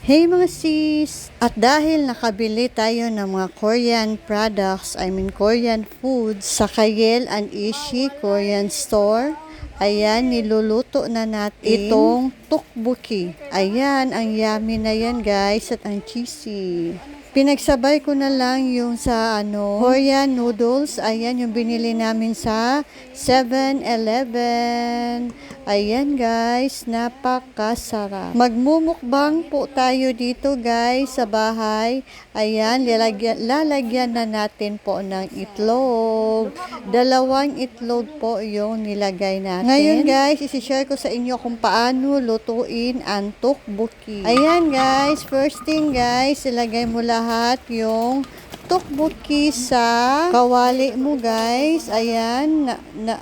Hey mga sis! At dahil nakabili tayo ng mga Korean products, Korean foods sa Kayel and Ishi Korean Store, ayan, niluluto na natin itong tteokbokki. Ayan, ang yummy na yan guys at ang cheesy. Pinagsabay ko na lang yung sa Korean noodles. Ayan, yung binili namin sa 7-Eleven. Ayan guys, napakasarap. Magmumukbang po tayo dito guys sa bahay. Ayan, lalagyan na natin po ng itlog. 2 itlog po yung nilagay natin. Ngayon guys, isi-share ko sa inyo kung paano lutuin ang tteokbokki. Ayan guys, first thing guys, ilagay mo lahat yung tteokbokki sa kawali mo guys. Ayan,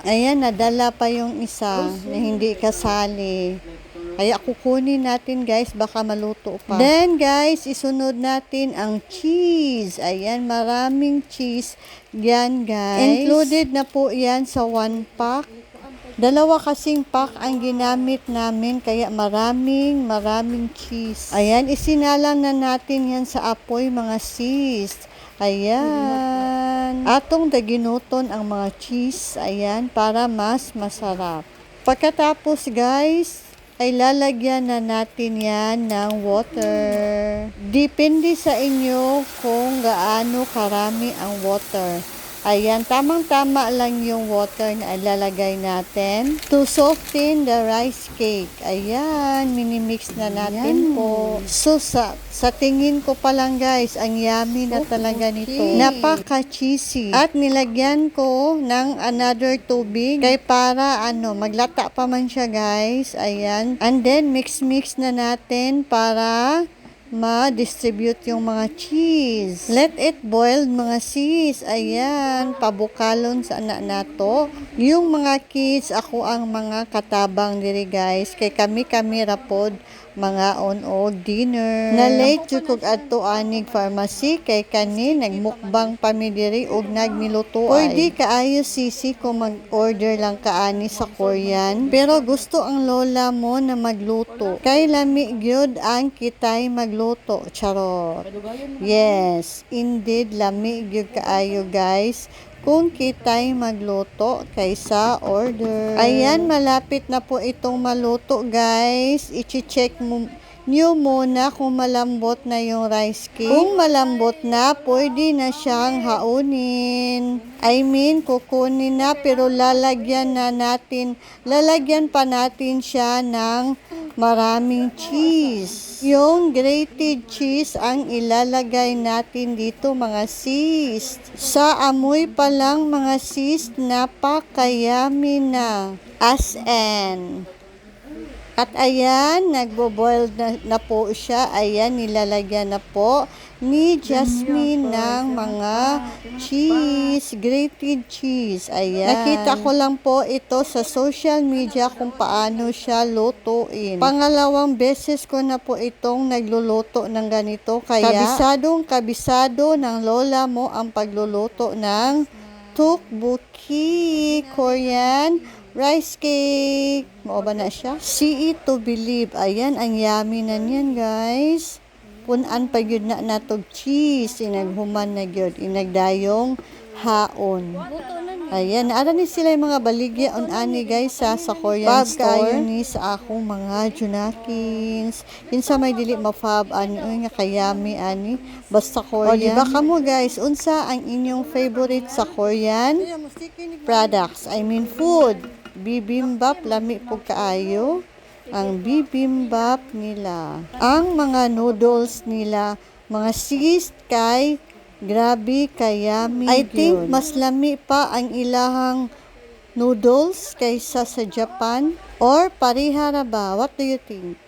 ayan, nadala pa yung isa na hindi kasali. Kaya kukunin natin guys, baka maluto pa. Then guys, isunod natin ang cheese. Ayan, maraming cheese yan guys. Included na po yan sa 1 pack. 2 kasing pack ang ginamit namin, kaya maraming cheese. Ayan, isinalang na natin yan sa apoy mga sis. Ayan. Atong daginuton ang mga cheese. Ayan, para mas masarap. Pagkatapos guys, ay lalagyan na natin yan ng water. Depende sa inyo kung gaano karami ang water. Ayan, tamang-tama lang yung water na ilalagay natin to soften the rice cake. Ayan, minimix na natin po. So, sa tingin ko pa lang guys, ang yummy na talaga nito. Napaka-cheesy. At nilagyan ko ng another tubig kay para maglata pa man siya guys. Ayan. And then, mix-mix na natin para ma-distribute yung mga cheese. Let it boil mga sis. Ayan, pabukalon sa anak nato. Yung mga kids, ako ang mga katabang diri guys. Kay kami rapod mga on-og dinner. Na late jukog adto anig pharmacy kay kani nagmukbang pami diri og nagniluto ay. Pwede kaayo sisi kung mag-order lang kaani sa Korean. Pero gusto ang lola mo na magluto. Kay lami gyud ang kitay magluto. Charot. Yes, indeed lami gyud kaayo guys kung kitay magluto kaysa order. Ayan, malapit na po itong maluto guys. I-check nyo muna kung malambot na yung rice cake. Kung malambot na, pwede na siyang haunin. Kukunin na, pero lalagyan pa natin siya ng maraming cheese. Yung grated cheese ang ilalagay natin dito mga sis. Sa amoy pa lang mga sis, napakayami na. As in. At ayan, nagbo-boil na po siya. Ayan, nilalagyan na po ni Jasmine ng mga cheese, grated cheese. Ayan. Nakita ko lang po ito sa social media kung paano siya lutuin. Pangalawang beses ko na po itong nagluluto ng ganito. Kaya kabisado ng lola mo ang pagluluto ng tteokbokki Korean rice cake. Mao ba na siya? See it to believe. Ayan, ang yummy na niyan, guys. Punan pa yun na natog cheese. Inaghuman na yun. Inagdayong haon. Ayan, naara ni sila yung mga baligya on ani guys sa Korean store. Kayo ni sa akong mga junakins. Kinsa may dili mafab ani nga kayami ani basta Korean. O diba kamo guys, unsa ang inyong favorite sa Korean products? Food. Bibimbap, lami po kaayo ang bibimbap nila. Ang mga noodles nila, mga sis kay grabe kayami. I think mas lami pa ang ilahang noodles kaysa sa Japan or parihara ba? What do you think?